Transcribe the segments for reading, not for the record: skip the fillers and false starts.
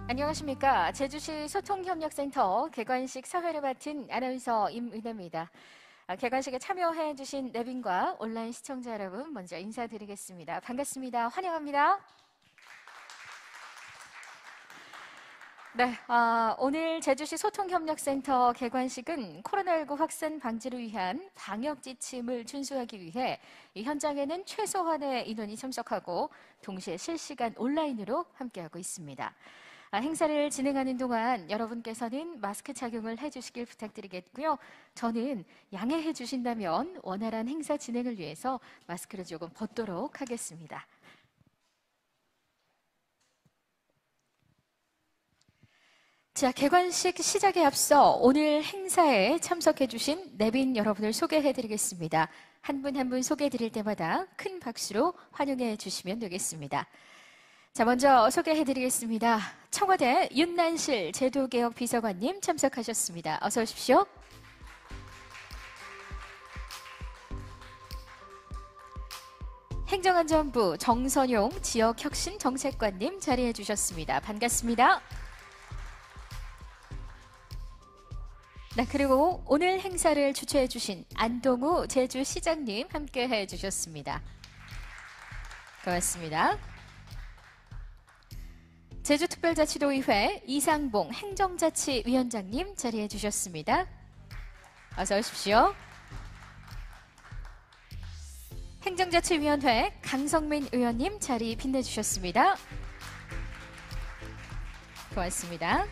안녕하십니까. 제주시 소통협력센터 개관식 사회를 맡은 아나운서 임은혜입니다. 개관식에 참여해 주신 내빈과 온라인 시청자 여러분 먼저 인사드리겠습니다. 반갑습니다. 환영합니다. 네, 오늘 제주시 소통협력센터 개관식은 코로나19 확산 방지를 위한 방역 지침을 준수하기 위해 이 현장에는 최소한의 인원이 참석하고 동시에 실시간 온라인으로 함께하고 있습니다. 행사를 진행하는 동안 여러분께서는 마스크 착용을 해주시길 부탁드리겠고요. 저는 양해해 주신다면 원활한 행사 진행을 위해서 마스크를 조금 벗도록 하겠습니다. 자, 개관식 시작에 앞서 오늘 행사에 참석해 주신 내빈 여러분을 소개해 드리겠습니다. 한 분 한 분 소개해 드릴 때마다 큰 박수로 환영해 주시면 되겠습니다. 자, 먼저 소개해 드리겠습니다. 청와대 윤난실 제도개혁 비서관님 참석하셨습니다. 어서 오십시오. 행정안전부 정선용 지역혁신정책관님 자리해 주셨습니다. 반갑습니다. 네, 그리고 오늘 행사를 주최해 주신 안동우 제주시장님 함께해 주셨습니다. 고맙습니다. 제주특별자치도의회 이상봉 행정자치위원장님 자리해 주셨습니다. 어서 오십시오. 행정자치위원회 강성민 의원님 자리 빛내주셨습니다. 고맙습니다.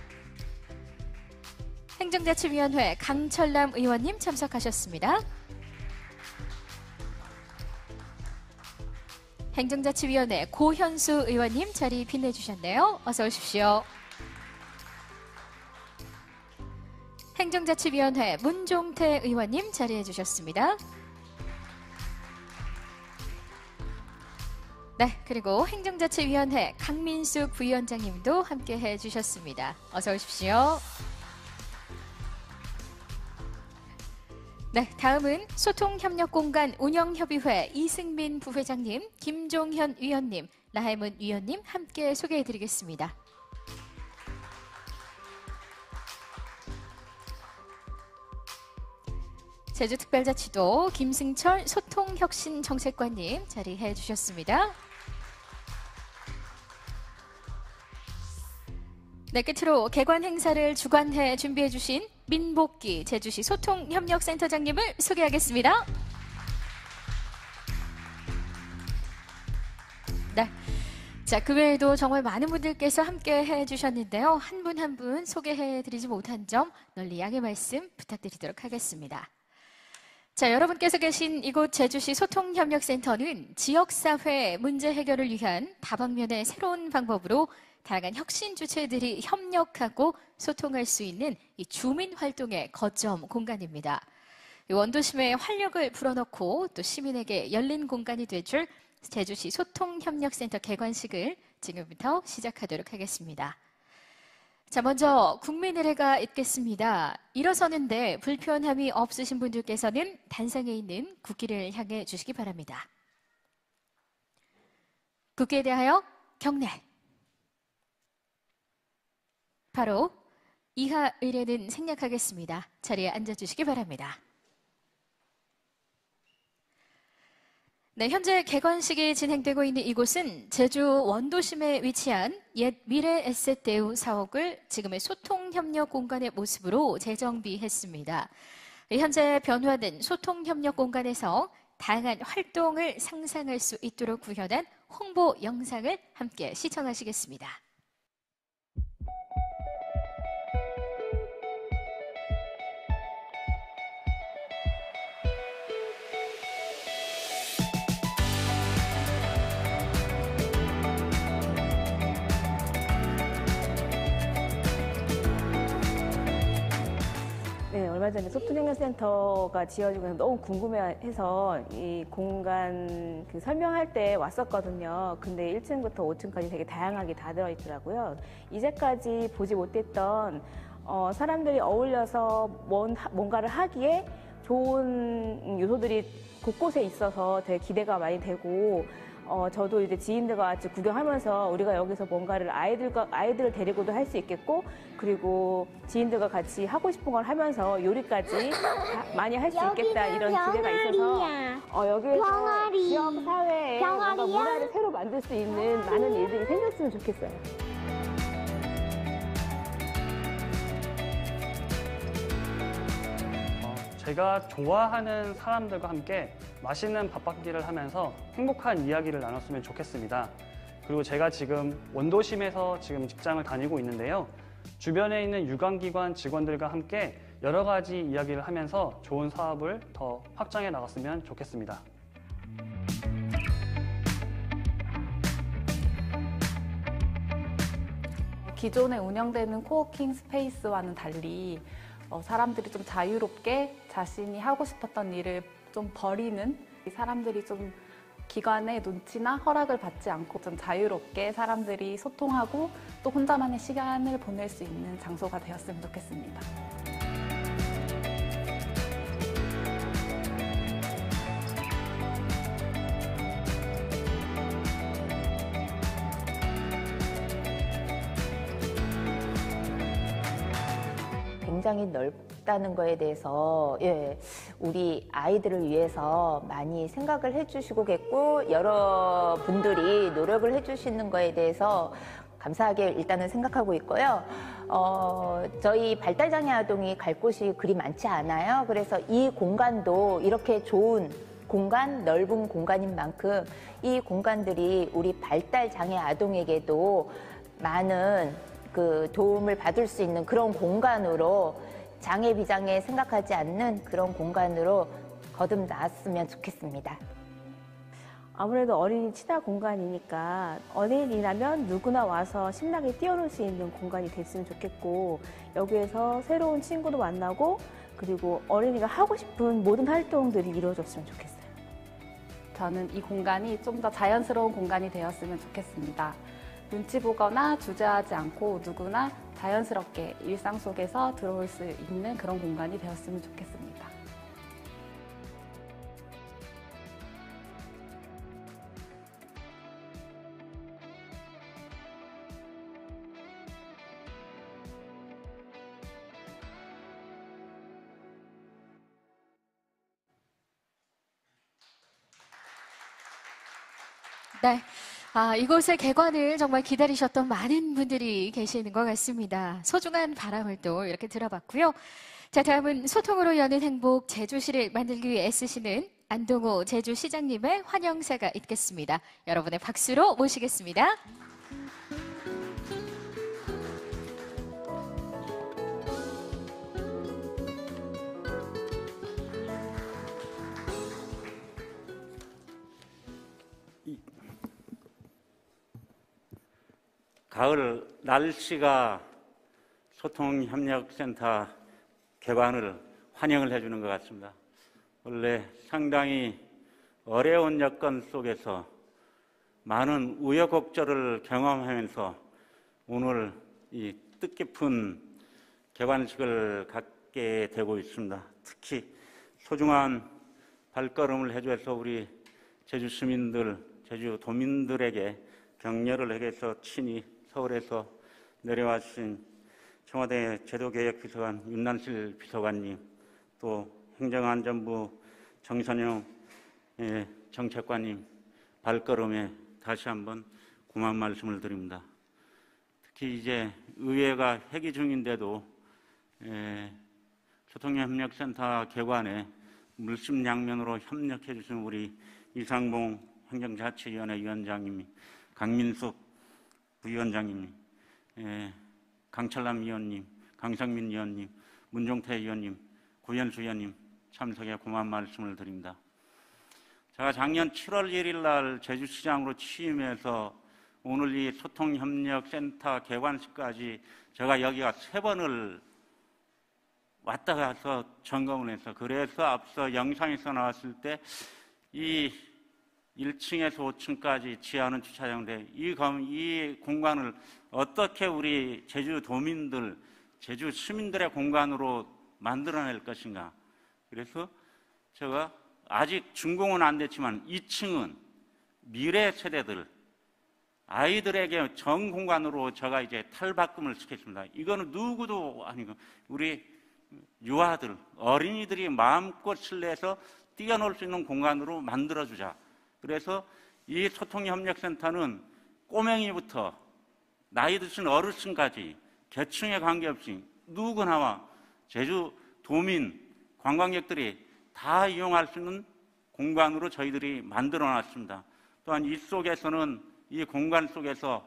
행정자치위원회 강철남 의원님 참석하셨습니다. 행정자치위원회 고현수 의원님 자리 빛내주셨네요. 어서 오십시오. 행정자치위원회 문종태 의원님 자리해 주셨습니다. 네, 그리고 행정자치위원회 강민숙 부위원장님도 함께해 주셨습니다. 어서 오십시오. 네, 다음은 소통협력공간 운영협의회 이승민 부회장님, 김종현 위원님, 라해문 위원님 함께 소개해드리겠습니다. 제주특별자치도 김승철 소통혁신정책관님 자리해 주셨습니다. 네, 끝으로 개관 행사를 주관해 준비해 주신 민복기 제주시 소통협력센터장님을 소개하겠습니다. 네, 자, 그 외에도 정말 많은 분들께서 함께 해주셨는데요. 한 분 한 분 소개해드리지 못한 점 널리 양해 말씀 부탁드리도록 하겠습니다. 자, 여러분께서 계신 이곳 제주시 소통협력센터는 지역사회 문제 해결을 위한 다방면의 새로운 방법으로 다양한 혁신 주체들이 협력하고 소통할 수 있는 이 주민 활동의 거점 공간입니다. 원도심의 활력을 불어넣고 또 시민에게 열린 공간이 되줄 제주시 소통협력센터 개관식을 지금부터 시작하도록 하겠습니다. 자, 먼저 국민의례가 있겠습니다. 일어서는데 불편함이 없으신 분들께서는 단상에 있는 국기를 향해 주시기 바랍니다. 국기에 대하여 경례. 바로 이하 의례는 생략하겠습니다. 자리에 앉아주시기 바랍니다. 네, 현재 개관식이 진행되고 있는 이곳은 제주 원도심에 위치한 옛 미래에셋대우 사옥을 지금의 소통협력 공간의 모습으로 재정비했습니다. 현재 변화된 소통협력 공간에서 다양한 활동을 상상할 수 있도록 구현한 홍보 영상을 함께 시청하시겠습니다. 네, 얼마 전에 소통협력센터가 지어지고 나서 너무 궁금해해서 이 공간 설명할 때 왔었거든요. 근데 1층부터 5층까지 되게 다양하게 다 들어있더라고요. 이제까지 보지 못했던 사람들이 어울려서 뭔가를 하기에 좋은 요소들이 곳곳에 있어서 되게 기대가 많이 되고 저도 이제 지인들과 같이 구경하면서 우리가 여기서 뭔가를 아이들을 데리고도 할 수 있겠고, 그리고 지인들과 같이 하고 싶은 걸 하면서 요리까지 많이 할 수 있겠다, 이런 기대가 있어서 여기에서 지역 사회에 뭔가 문화를 새로 만들 수 있는 많은 일들이 생겼으면 좋겠어요. 제가 좋아하는 사람들과 함께 맛있는 밥 한 끼를 하면서 행복한 이야기를 나눴으면 좋겠습니다. 그리고 제가 지금 원도심에서 지금 직장을 다니고 있는데요. 주변에 있는 유관기관 직원들과 함께 여러 가지 이야기를 하면서 좋은 사업을 더 확장해 나갔으면 좋겠습니다. 기존에 운영되는 코워킹 스페이스와는 달리 사람들이 좀 자유롭게 자신이 하고 싶었던 일을 좀 버리는, 사람들이 좀 기관의 눈치나 허락을 받지 않고 좀 자유롭게 사람들이 소통하고 또 혼자만의 시간을 보낼 수 있는 장소가 되었으면 좋겠습니다. 굉장히 넓다는 거에 대해서 우리 아이들을 위해서 많이 생각을 해주시고겠고, 여러분들이 노력을 해주시는 거에 대해서 감사하게 일단은 생각하고 있고요. 저희 발달장애 아동이 갈 곳이 그리 많지 않아요. 그래서 이 공간도 이렇게 좋은 공간, 넓은 공간인 만큼 이 공간들이 우리 발달장애 아동에게도 많은 도움을 받을 수 있는 그런 공간으로, 장애 비장애 생각하지 않는 그런 공간으로 거듭났으면 좋겠습니다. 아무래도 어린이 친화 공간이니까 어린이라면 누구나 와서 신나게 뛰어놀 수 있는 공간이 됐으면 좋겠고, 여기에서 새로운 친구도 만나고, 그리고 어린이가 하고 싶은 모든 활동들이 이루어졌으면 좋겠어요. 저는 이 공간이 좀 더 자연스러운 공간이 되었으면 좋겠습니다. 눈치 보거나 주저하지 않고 누구나 자연스럽게 일상 속에서 들어올 수 있는 그런 공간이 되었으면 좋겠습니다. 네. 이곳의 개관을 정말 기다리셨던 많은 분들이 계시는 것 같습니다. 소중한 바람을 또 이렇게 들어봤고요. 자, 다음은 소통으로 여는 행복 제주시를 만들기 위해 애쓰시는 안동호 제주시장님의 환영사가 있겠습니다. 여러분의 박수로 모시겠습니다. 가을 날씨가 소통협력센터 개관을 환영을 해주는 것 같습니다. 원래 상당히 어려운 여건 속에서 많은 우여곡절을 경험하면서 오늘 이 뜻깊은 개관식을 갖게 되고 있습니다. 특히 소중한 발걸음을 해줘서 우리 제주 시민들, 제주 도민들에게 격려를 해서 친히 서울에서 내려와신 청와대 제도개혁비서관 윤난실 비서관님, 또 행정안전부 정선영 정책관님 발걸음에 다시 한번 고마운 말씀을 드립니다. 특히 이제 의회가 회기 중인데도 소통협력센터 개관에 물심양면으로 협력해 주신 우리 이상봉 행정자치위원회 위원장님, 강민숙 부위원장님, 강철남 위원님, 강성민 위원님, 문종태 위원님, 구현수 위원님 참석에 고마운 말씀을 드립니다. 제가 작년 7월 1일 날 제주시장으로 취임해서 오늘 이 소통협력센터 개관식까지 제가 여기가 3번을 왔다 가서 점검을 해서, 그래서 앞서 영상에서 나왔을 때 이 1층에서 5층까지 지하는 주차장인데 이 공간을 어떻게 우리 제주도민들, 제주 시민들의 공간으로 만들어낼 것인가. 그래서 제가 아직 준공은 안 됐지만 2층은 미래 세대들, 아이들에게 정 공간으로 제가 이제 탈바꿈을 시켰습니다. 이거는 누구도 아니고 우리 유아들, 어린이들이 마음껏 실내에서 뛰어놀 수 있는 공간으로 만들어주자. 그래서 이 소통협력센터는 꼬맹이부터 나이 드신 어르신까지 계층에 관계없이 누구나와 제주 도민, 관광객들이 다 이용할 수 있는 공간으로 저희들이 만들어놨습니다. 또한 이 공간 속에서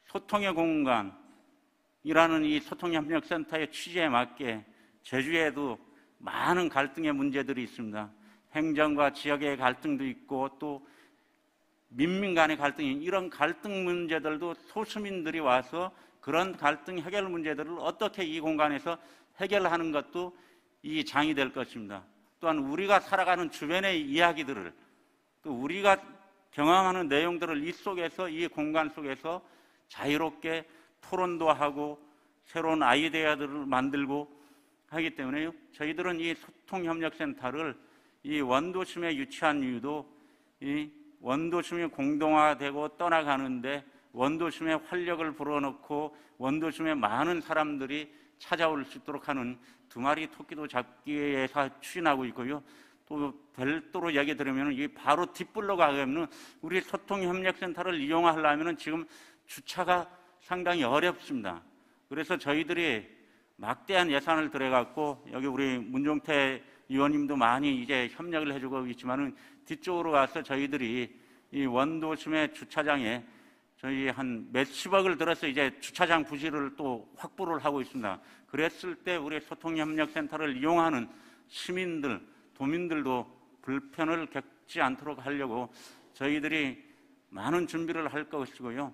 소통의 공간이라는 이 소통협력센터의 취지에 맞게 제주에도 많은 갈등의 문제들이 있습니다. 행정과 지역의 갈등도 있고 또 민민 간의 갈등이, 이런 갈등 문제들도 소수민들이 와서 그런 갈등 해결 문제들을 어떻게 이 공간에서 해결하는 것도 이 장이 될 것입니다. 또한 우리가 살아가는 주변의 이야기들을, 또 우리가 경험하는 내용들을 이 공간 속에서 자유롭게 토론도 하고 새로운 아이디어들을 만들고 하기 때문에 저희들은 이 소통협력센터를 이 원도심에 유치한 이유도 이 원도심이 공동화되고 떠나가는데 원도심에 활력을 불어넣고 원도심에 많은 사람들이 찾아올 수 있도록 하는 두 마리 토끼도 잡기 위해서 추진하고 있고요. 또 별도로 얘기 드리면 이 바로 뒷불로 가면 우리 소통협력센터를 이용하려면 지금 주차가 상당히 어렵습니다. 그래서 저희들이 막대한 예산을 들여갖고 여기 우리 문종태 의원님도 많이 이제 협력을 해주고 있지만은 뒤쪽으로 가서 저희들이 이 원도심의 주차장에 저희 한 몇십억을 들어서 이제 주차장 부지를 또 확보를 하고 있습니다. 그랬을 때 우리 소통협력센터를 이용하는 시민들, 도민들도 불편을 겪지 않도록 하려고 저희들이 많은 준비를 할 것이고요.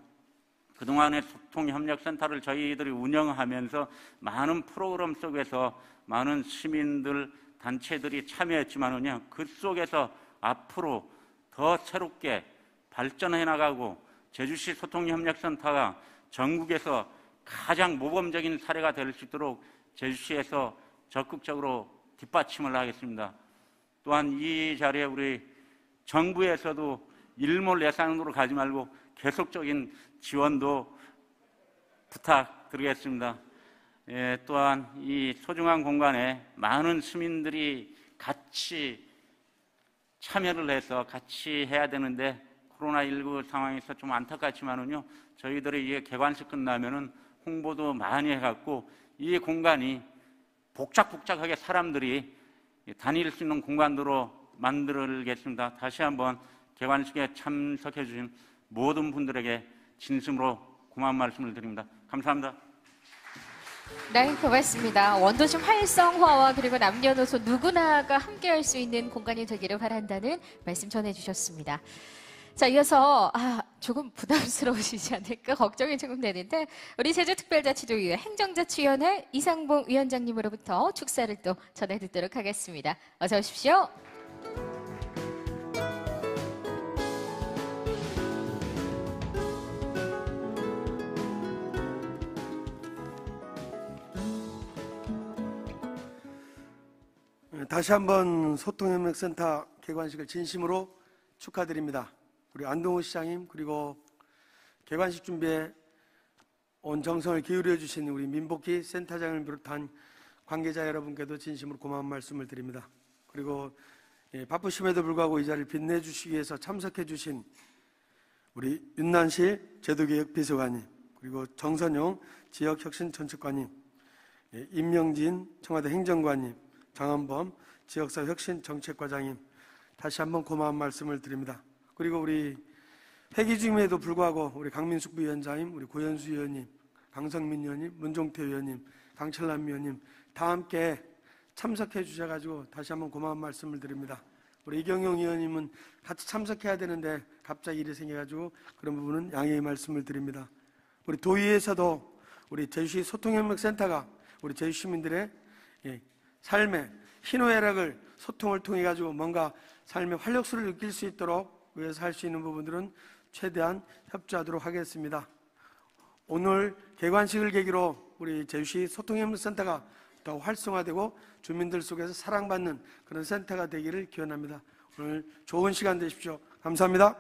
그동안의 소통협력센터를 저희들이 운영하면서 많은 프로그램 속에서 많은 시민들, 단체들이 참여했지만은요, 그 속에서 앞으로 더 새롭게 발전해 나가고 제주시 소통협력센터가 전국에서 가장 모범적인 사례가 될 수 있도록 제주시에서 적극적으로 뒷받침을 하겠습니다. 또한 이 자리에 우리 정부에서도 일몰 예산으로 가지 말고 계속적인 지원도 부탁드리겠습니다. 또한 이 소중한 공간에 많은 시민들이 같이 참여를 해서 같이 해야 되는데 코로나19 상황에서 좀 안타깝지만은요, 저희들이 이게 개관식 끝나면은 홍보도 많이 해갖고 이 공간이 복작복작하게 사람들이 다닐 수 있는 공간으로 만들겠습니다. 다시 한번 개관식에 참석해 주신 모든 분들에게 진심으로 고마운 말씀을 드립니다. 감사합니다. 네, 고맙습니다. 원도심 활성화와 그리고 남녀노소 누구나가 함께할 수 있는 공간이 되기를 바란다는 말씀 전해주셨습니다. 자, 이어서 조금 부담스러우시지 않을까 걱정이 조금 되는데 우리 제주특별자치도의회 행정자치위원회 이상봉 위원장님으로부터 축사를 또 전해듣도록 하겠습니다. 어서 오십시오. 다시 한번 소통협력센터 개관식을 진심으로 축하드립니다. 우리 안동호 시장님, 그리고 개관식 준비에 온 정성을 기울여 주신 우리 민복희 센터장을 비롯한 관계자 여러분께도 진심으로 고마운 말씀을 드립니다. 그리고 바쁘심에도 불구하고 이 자리를 빛내주시기 위해서 참석해 주신 우리 윤난실 제도개혁 비서관님, 그리고 정선용 지역혁신정책관님, 임명진 청와대 행정관님, 장한범 지역사회혁신정책과장님, 다시 한번 고마운 말씀을 드립니다. 그리고 우리 회기 중임에도 불구하고 우리 강민숙 부위원장님, 우리 고현수 의원님, 강성민 의원님, 문종태 의원님, 강철남 의원님 다 함께 참석해 주셔가지고 다시 한번 고마운 말씀을 드립니다. 우리 이경용 의원님은 같이 참석해야 되는데 갑자기 일이 생겨가지고 그런 부분은 양해의 말씀을 드립니다. 우리 도의회에서도 우리 제주시 소통협력센터가 우리 제주 시민들의 삶의 희노애락을 소통을 통해 가지고 뭔가 삶의 활력소를 느낄 수 있도록 위해서 할 수 있는 부분들은 최대한 협조하도록 하겠습니다. 오늘 개관식을 계기로 우리 제주시 소통협력센터가 더 활성화되고 주민들 속에서 사랑받는 그런 센터가 되기를 기원합니다. 오늘 좋은 시간 되십시오. 감사합니다.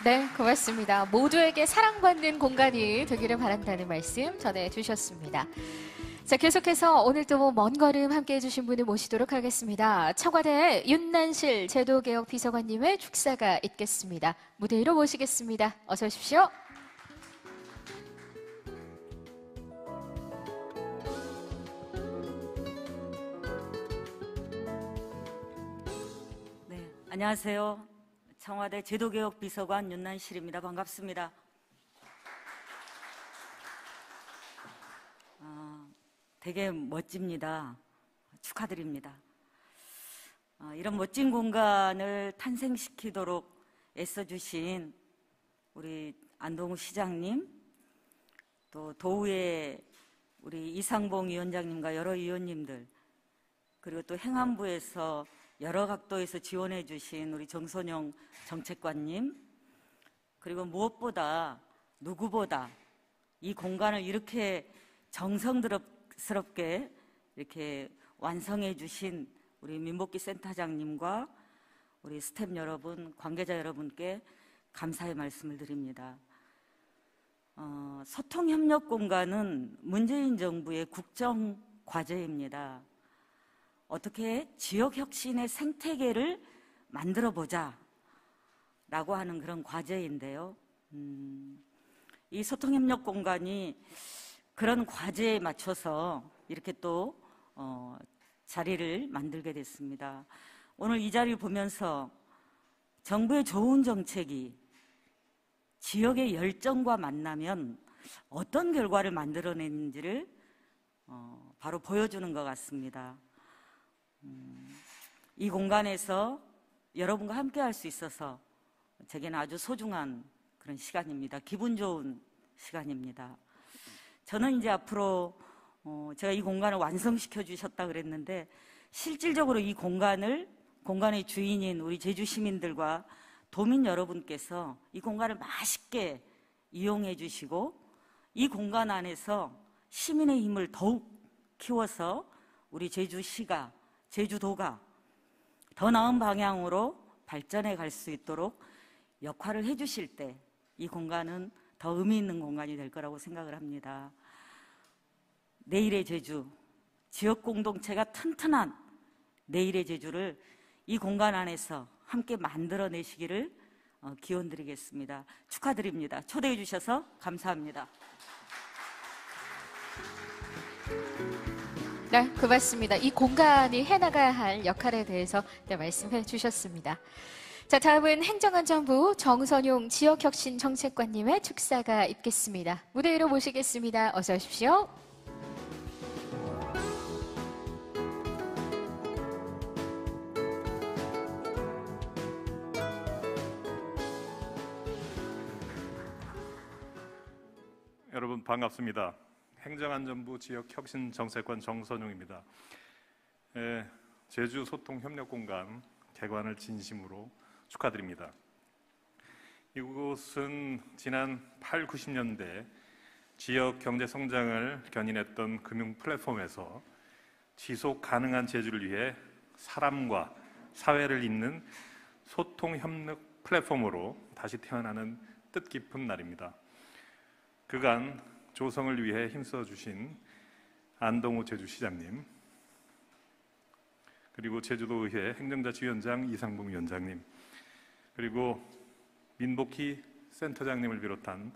네, 고맙습니다. 모두에게 사랑받는 공간이 되기를 바란다는 말씀 전해주셨습니다. 자, 계속해서 오늘도 먼 걸음 함께해 주신 분을 모시도록 하겠습니다. 청와대 윤난실 제도개혁 비서관님의 축사가 있겠습니다. 무대 위로 모시겠습니다. 어서 오십시오. 네, 안녕하세요. 청와대 제도개혁 비서관 윤난실입니다. 반갑습니다. 되게 멋집니다. 축하드립니다. 이런 멋진 공간을 탄생시키도록 애써주신 우리 안동우 시장님, 또 도의회 우리 이상봉 위원장님과 여러 위원님들, 그리고 또 행안부에서 여러 각도에서 지원해 주신 우리 정선용 정책관님, 그리고 무엇보다 누구보다 이 공간을 이렇게 정성스럽게 이렇게 완성해 주신 우리 민복기 센터장님과 우리 스태프 여러분, 관계자 여러분께 감사의 말씀을 드립니다. 소통협력 공간은 문재인 정부의 국정 과제입니다. 어떻게 지역혁신의 생태계를 만들어보자 라고 하는 그런 과제인데요. 이 소통협력 공간이 그런 과제에 맞춰서 이렇게 또 자리를 만들게 됐습니다. 오늘 이 자리를 보면서 정부의 좋은 정책이 지역의 열정과 만나면 어떤 결과를 만들어내는지를 바로 보여주는 것 같습니다. 이 공간에서 여러분과 함께 할 수 있어서 제게는 아주 소중한 그런 시간입니다. 기분 좋은 시간입니다. 저는 이제 앞으로 제가 이 공간을 완성시켜 주셨다 그랬는데 실질적으로 이 공간의 주인인 우리 제주 시민들과 도민 여러분께서 이 공간을 맛있게 이용해 주시고 이 공간 안에서 시민의 힘을 더욱 키워서 우리 제주시가, 제주도가 더 나은 방향으로 발전해 갈 수 있도록 역할을 해 주실 때 이 공간은 더 의미 있는 공간이 될 거라고 생각을 합니다. 내일의 제주, 지역 공동체가 튼튼한 내일의 제주를 이 공간 안에서 함께 만들어내시기를 기원드리겠습니다. 축하드립니다. 초대해 주셔서 감사합니다. 네, 고맙습니다. 이 공간이 해나가야 할 역할에 대해서 말씀해 주셨습니다. 자, 다음은 행정안전부 정선용 지역혁신정책관님의 축사가 있겠습니다. 무대 위로 모시겠습니다. 어서 오십시오. 여러분 반갑습니다. 행정안전부 지역혁신정책관 정선용입니다. 제주 소통협력공간 개관을 진심으로 축하드립니다. 이곳은 지난 8, 90년대 지역 경제 성장을 견인했던 금융 플랫폼에서 지속 가능한 제주를 위해 사람과 사회를 잇는 소통협력 플랫폼으로 다시 태어나는 뜻깊은 날입니다. 그간 조성을 위해 힘써주신 안동우 제주시장님, 그리고 제주도의회 행정자치위원장 이상봉 위원장님, 그리고 민복희 센터장님을 비롯한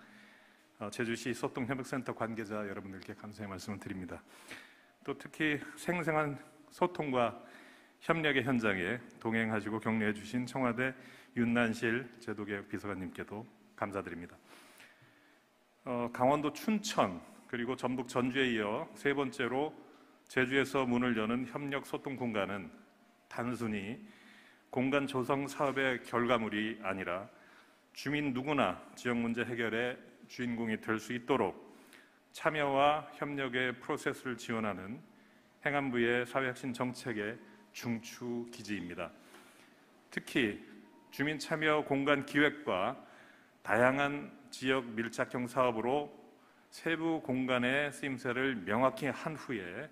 제주시 소통협력센터 관계자 여러분들께 감사의 말씀을 드립니다. 또 특히 생생한 소통과 협력의 현장에 동행하시고 격려해 주신 청와대 윤난실 제도개혁 비서관님께도 감사드립니다. 강원도 춘천 그리고 전북 전주에 이어 세 번째로 제주에서 문을 여는 협력 소통 공간은 단순히 공간 조성 사업의 결과물이 아니라 주민 누구나 지역 문제 해결의 주인공이 될 수 있도록 참여와 협력의 프로세스를 지원하는 행안부의 사회혁신 정책의 중추 기지입니다. 특히 주민 참여 공간 기획과 다양한 지역 밀착형 사업으로 세부 공간의 쓰임새를 명확히 한 후에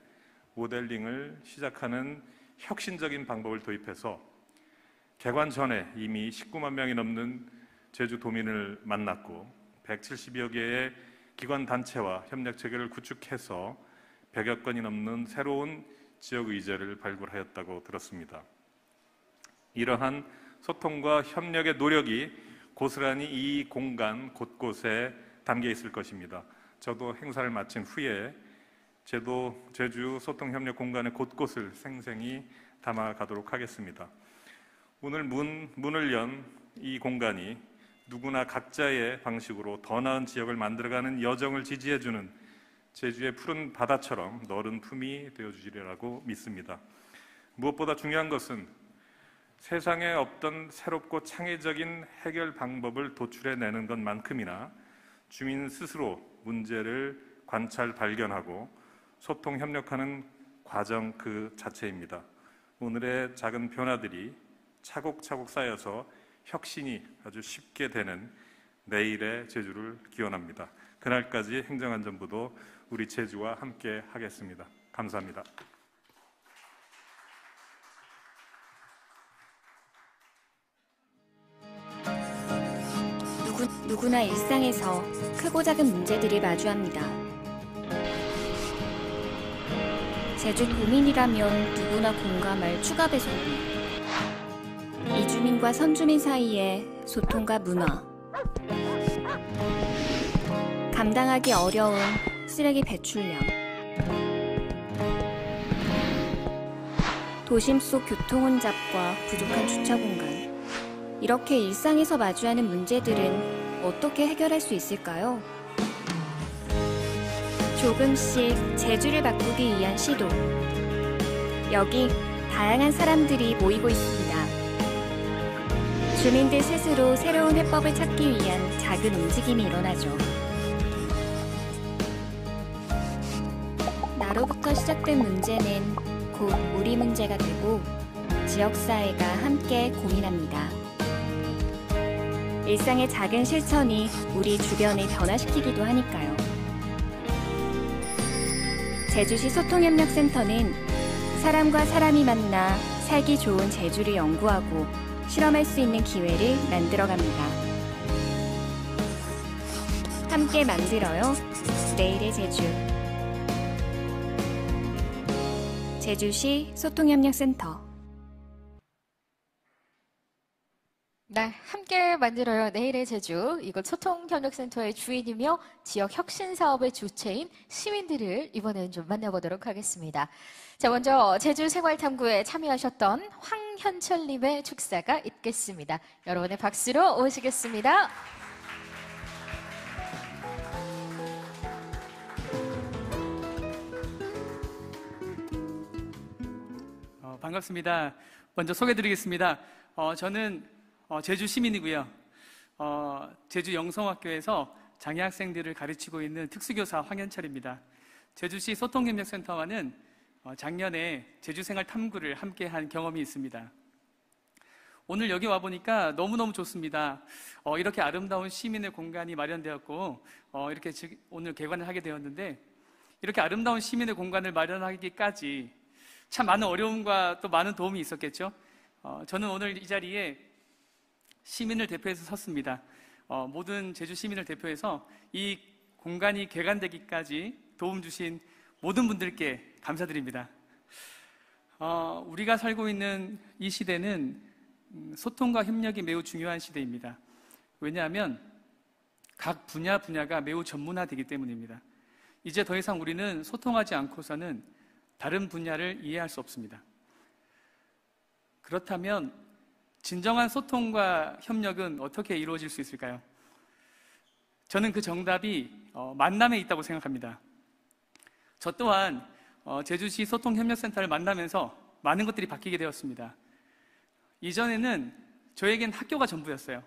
모델링을 시작하는 혁신적인 방법을 도입해서 개관 전에 이미 19만 명이 넘는 제주도민을 만났고 170여 개의 기관 단체와 협력 체계를 구축해서 100여 건이 넘는 새로운 지역 의제를 발굴하였다고 들었습니다. 이러한 소통과 협력의 노력이 고스란히 이 공간 곳곳에 담겨 있을 것입니다. 저도 행사를 마친 후에 제주 소통협력 공간의 곳곳을 생생히 담아가도록 하겠습니다. 오늘 문을 연 이 공간이 누구나 각자의 방식으로 더 나은 지역을 만들어가는 여정을 지지해주는 제주의 푸른 바다처럼 너른 품이 되어주리라고 믿습니다. 무엇보다 중요한 것은 세상에 없던 새롭고 창의적인 해결 방법을 도출해내는 것만큼이나 주민 스스로 문제를 관찰 발견하고 소통 협력하는 과정 그 자체입니다. 오늘의 작은 변화들이 차곡차곡 쌓여서 혁신이 아주 쉽게 되는 내일의 제주를 기원합니다. 그날까지 행정안전부도 우리 제주와 함께 하겠습니다. 감사합니다. 누구나 일상에서 크고 작은 문제들을 마주합니다. 제주 도민이라면 누구나 공감할 추가 배송비, 이주민과 선주민 사이의 소통과 문화, 감당하기 어려운 쓰레기 배출량, 도심 속 교통 혼잡과 부족한 주차 공간, 이렇게 일상에서 마주하는 문제들은 어떻게 해결할 수 있을까요? 조금씩 제주를 바꾸기 위한 시도. 여기 다양한 사람들이 모이고 있습니다. 주민들 스스로 새로운 해법을 찾기 위한 작은 움직임이 일어나죠. 나로부터 시작된 문제는 곧 우리 문제가 되고 지역사회가 함께 고민합니다. 일상의 작은 실천이 우리 주변을 변화시키기도 하니까요. 제주시 소통협력센터는 사람과 사람이 만나 살기 좋은 제주를 연구하고 실험할 수 있는 기회를 만들어갑니다. 함께 만들어요. 내일의 제주. 제주시 소통협력센터. 네, 함께 만들어요. 내일의 제주. 이곳 소통협력센터의 주인이며 지역 혁신 사업의 주체인 시민들을 이번에는 좀 만나보도록 하겠습니다. 자, 먼저 제주 생활탐구에 참여하셨던 황현철님의 축사가 있겠습니다. 여러분의 박수로 오시겠습니다. 반갑습니다. 먼저 소개드리겠습니다. 저는 제주 시민이고요. 제주 영성학교에서 장애 학생들을 가르치고 있는 특수교사 황현철입니다. 제주시 소통협력센터와는 작년에 제주생활 탐구를 함께한 경험이 있습니다. 오늘 여기 와보니까 너무너무 좋습니다. 이렇게 아름다운 시민의 공간이 마련되었고 이렇게 오늘 개관을 하게 되었는데 이렇게 아름다운 시민의 공간을 마련하기까지 참 많은 어려움과 또 많은 도움이 있었겠죠. 저는 오늘 이 자리에 시민을 대표해서 섰습니다. 모든 제주 시민을 대표해서 이 공간이 개관되기까지 도움 주신 모든 분들께 감사드립니다. 우리가 살고 있는 이 시대는 소통과 협력이 매우 중요한 시대입니다. 왜냐하면 각 분야가 매우 전문화되기 때문입니다. 이제 더 이상 우리는 소통하지 않고서는 다른 분야를 이해할 수 없습니다. 그렇다면 진정한 소통과 협력은 어떻게 이루어질 수 있을까요? 저는 그 정답이 만남에 있다고 생각합니다. 저 또한 제주시 소통협력센터를 만나면서 많은 것들이 바뀌게 되었습니다. 이전에는 저에겐 학교가 전부였어요.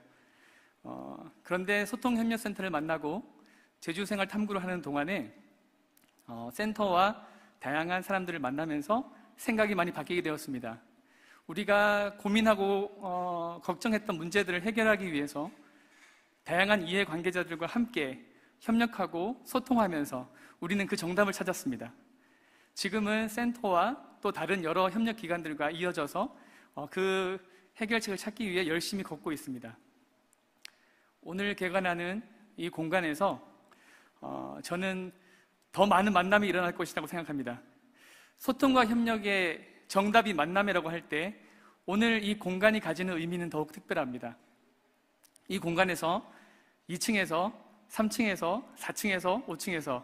그런데 소통협력센터를 만나고 제주생활 탐구를 하는 동안에 센터와 다양한 사람들을 만나면서 생각이 많이 바뀌게 되었습니다. 우리가 고민하고 걱정했던 문제들을 해결하기 위해서 다양한 이해관계자들과 함께 협력하고 소통하면서 우리는 그 정답을 찾았습니다. 지금은 센터와 또 다른 여러 협력기관들과 이어져서 그 해결책을 찾기 위해 열심히 걷고 있습니다. 오늘 개관하는 이 공간에서 저는 더 많은 만남이 일어날 것이라고 생각합니다. 소통과 협력의 정답이 만남이라고 할 때 오늘 이 공간이 가지는 의미는 더욱 특별합니다. 이 공간에서 2층에서 3층에서 4층에서 5층에서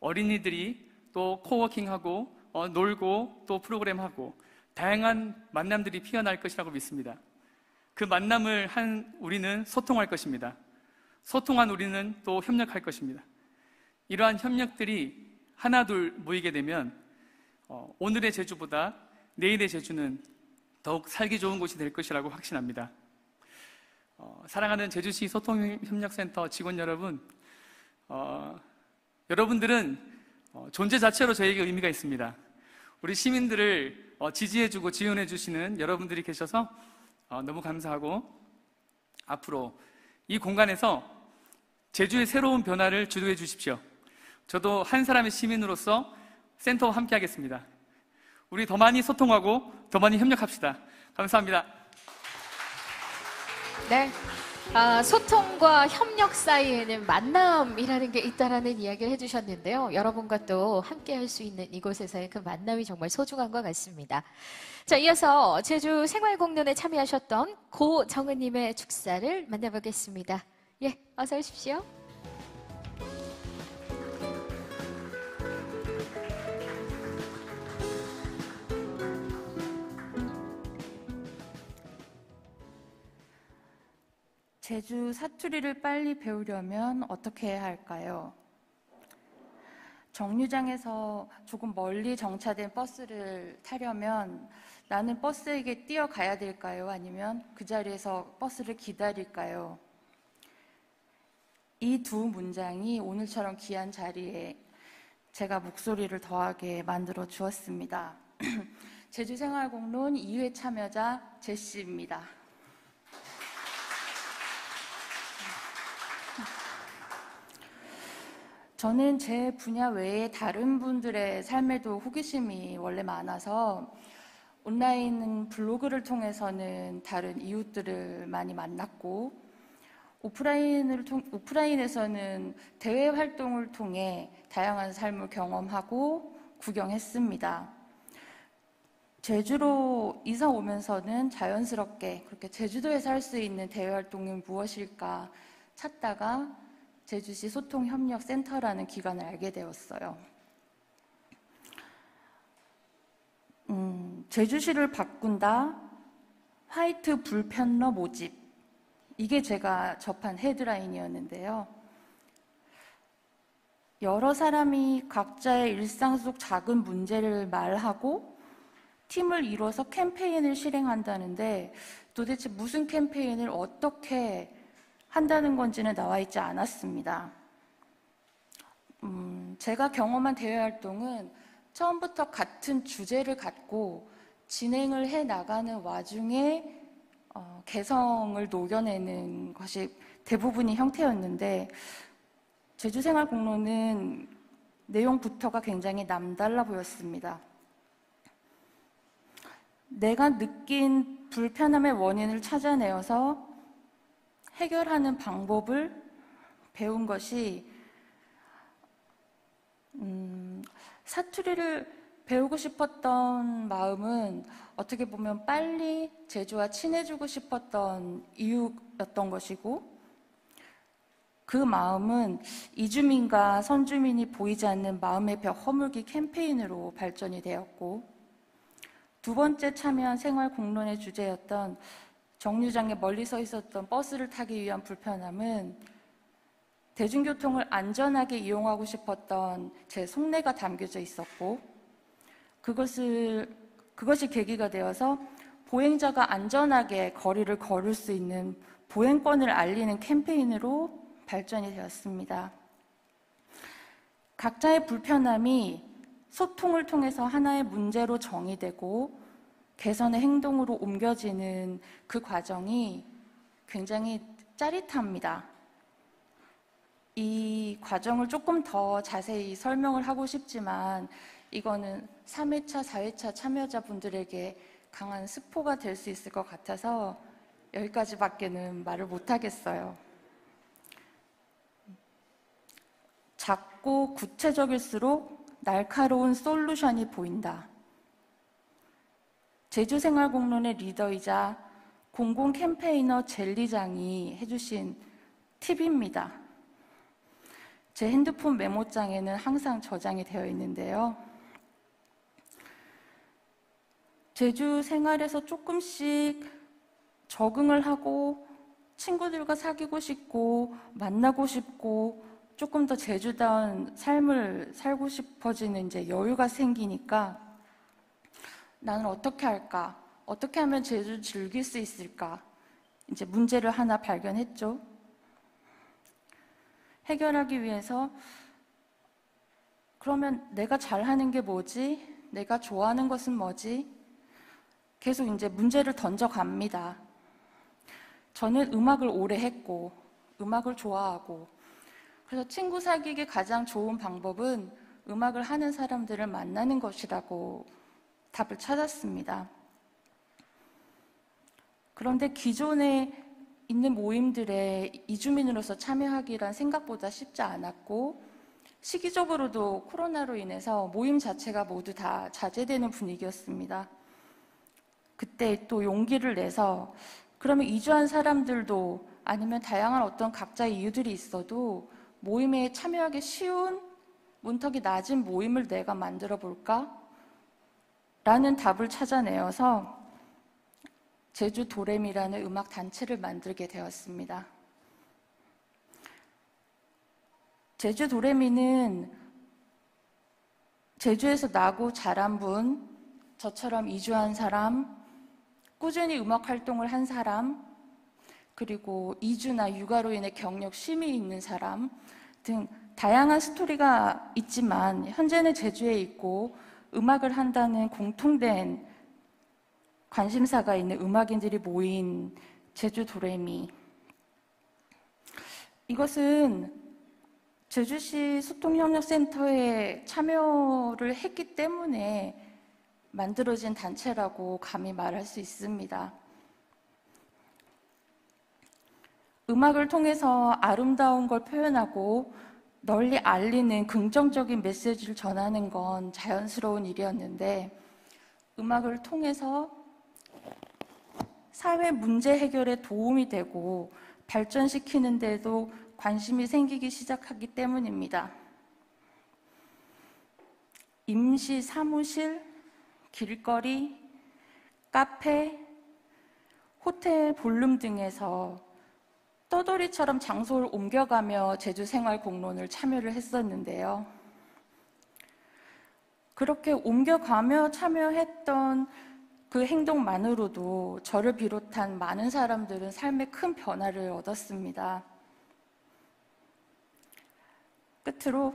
어린이들이 또 코워킹하고 놀고 또 프로그램하고 다양한 만남들이 피어날 것이라고 믿습니다. 그 만남을 한 우리는 소통할 것입니다. 소통한 우리는 또 협력할 것입니다. 이러한 협력들이 하나둘 모이게 되면 오늘의 제주보다 내일의 제주는 더욱 살기 좋은 곳이 될 것이라고 확신합니다. 사랑하는 제주시 소통협력센터 직원 여러분, 여러분들은 존재 자체로 저에게 의미가 있습니다. 우리 시민들을 지지해주고 지원해주시는 여러분들이 계셔서 너무 감사하고 앞으로 이 공간에서 제주의 새로운 변화를 주도해 주십시오. 저도 한 사람의 시민으로서 센터와 함께 하겠습니다. 우리 더 많이 소통하고 더 많이 협력합시다. 감사합니다. 네. 소통과 협력 사이에는 만남이라는 게 있다라는 이야기를 해주셨는데요. 여러분과 또 함께 할 수 있는 이곳에서의 그 만남이 정말 소중한 것 같습니다. 자, 이어서 제주 생활공론에 참여하셨던 고정은님의 축사를 만나보겠습니다. 예, 어서 오십시오. 제주 사투리를 빨리 배우려면 어떻게 해야 할까요? 정류장에서 조금 멀리 정차된 버스를 타려면 나는 버스에게 뛰어가야 될까요? 아니면 그 자리에서 버스를 기다릴까요? 이 두 문장이 오늘처럼 귀한 자리에 제가 목소리를 더하게 만들어 주었습니다. 제주생활공론 2회 참여자 제시입니다. 저는 제 분야 외에 다른 분들의 삶에도 호기심이 원래 많아서 온라인 블로그를 통해서는 다른 이웃들을 많이 만났고 오프라인에서는 대외 활동을 통해 다양한 삶을 경험하고 구경했습니다. 제주로 이사 오면서는 자연스럽게 그렇게 제주도에서 할 수 있는 대외 활동이 무엇일까 찾다가 제주시 소통협력센터라는 기관을 알게 되었어요. 제주시를 바꾼다, 화이트 불편러 모집. 이게 제가 접한 헤드라인이었는데요. 여러 사람이 각자의 일상 속 작은 문제를 말하고 팀을 이뤄서 캠페인을 실행한다는데 도대체 무슨 캠페인을 어떻게 한다는 건지는 나와 있지 않았습니다. 제가 경험한 대외 활동은 처음부터 같은 주제를 갖고 진행을 해 나가는 와중에 개성을 녹여내는 것이 대부분의 형태였는데 제주생활공론은 내용부터가 굉장히 남달라 보였습니다. 내가 느낀 불편함의 원인을 찾아내어서 해결하는 방법을 배운 것이 사투리를 배우고 싶었던 마음은 어떻게 보면 빨리 제주와 친해지고 싶었던 이유였던 것이고 그 마음은 이주민과 선주민이 보이지 않는 마음의 벽 허물기 캠페인으로 발전이 되었고 두 번째 참여한 생활공론의 주제였던 정류장에 멀리 서 있었던 버스를 타기 위한 불편함은 대중교통을 안전하게 이용하고 싶었던 제 속내가 담겨져 있었고 그것이 계기가 되어서 보행자가 안전하게 거리를 걸을 수 있는 보행권을 알리는 캠페인으로 발전이 되었습니다. 각자의 불편함이 소통을 통해서 하나의 문제로 정의되고 개선의 행동으로 옮겨지는 그 과정이 굉장히 짜릿합니다. 이 과정을 조금 더 자세히 설명을 하고 싶지만 이거는 3회차, 4회차 참여자분들에게 강한 스포가 될 수 있을 것 같아서 여기까지밖에는 말을 못하겠어요. 작고 구체적일수록 날카로운 솔루션이 보인다. 제주생활공론의 리더이자 공공 캠페이너 젤리장이 해주신 팁입니다. 제 핸드폰 메모장에는 항상 저장이 되어 있는데요. 제주 생활에서 조금씩 적응을 하고 친구들과 사귀고 싶고 만나고 싶고 조금 더 제주다운 삶을 살고 싶어지는 이제 여유가 생기니까 나는 어떻게 할까? 어떻게 하면 제주를 즐길 수 있을까? 이제 문제를 하나 발견했죠. 해결하기 위해서 그러면 내가 잘하는 게 뭐지? 내가 좋아하는 것은 뭐지? 계속 이제 문제를 던져갑니다. 저는 음악을 오래 했고 음악을 좋아하고 그래서 친구 사귀기 가장 좋은 방법은 음악을 하는 사람들을 만나는 것이라고 답을 찾았습니다. 그런데 기존에 있는 모임들에 이주민으로서 참여하기란 생각보다 쉽지 않았고 시기적으로도 코로나로 인해서 모임 자체가 모두 다 자제되는 분위기였습니다. 그때 또 용기를 내서 그러면 이주한 사람들도 아니면 다양한 어떤 각자의 이유들이 있어도 모임에 참여하기 쉬운 문턱이 낮은 모임을 내가 만들어 볼까? 라는 답을 찾아내어서 제주 도레미라는 음악 단체를 만들게 되었습니다. 제주 도레미는 제주에서 나고 자란 분, 저처럼 이주한 사람, 꾸준히 음악 활동을 한 사람, 그리고 이주나 육아로 인해 경력 쉼이 있는 사람 등 다양한 스토리가 있지만 현재는 제주에 있고 음악을 한다는 공통된 관심사가 있는 음악인들이 모인 제주 도레미. 이것은 제주시 소통협력센터에 참여를 했기 때문에 만들어진 단체라고 감히 말할 수 있습니다. 음악을 통해서 아름다운 걸 표현하고 널리 알리는 긍정적인 메시지를 전하는 건 자연스러운 일이었는데 음악을 통해서 사회 문제 해결에 도움이 되고 발전시키는 데도 관심이 생기기 시작하기 때문입니다. 임시 사무실, 길거리, 카페, 호텔 볼룸 등에서 떠돌이처럼 장소를 옮겨가며 제주생활공론을 참여를 했었는데요. 그렇게 옮겨가며 참여했던 그 행동만으로도 저를 비롯한 많은 사람들은 삶에 큰 변화를 얻었습니다. 끝으로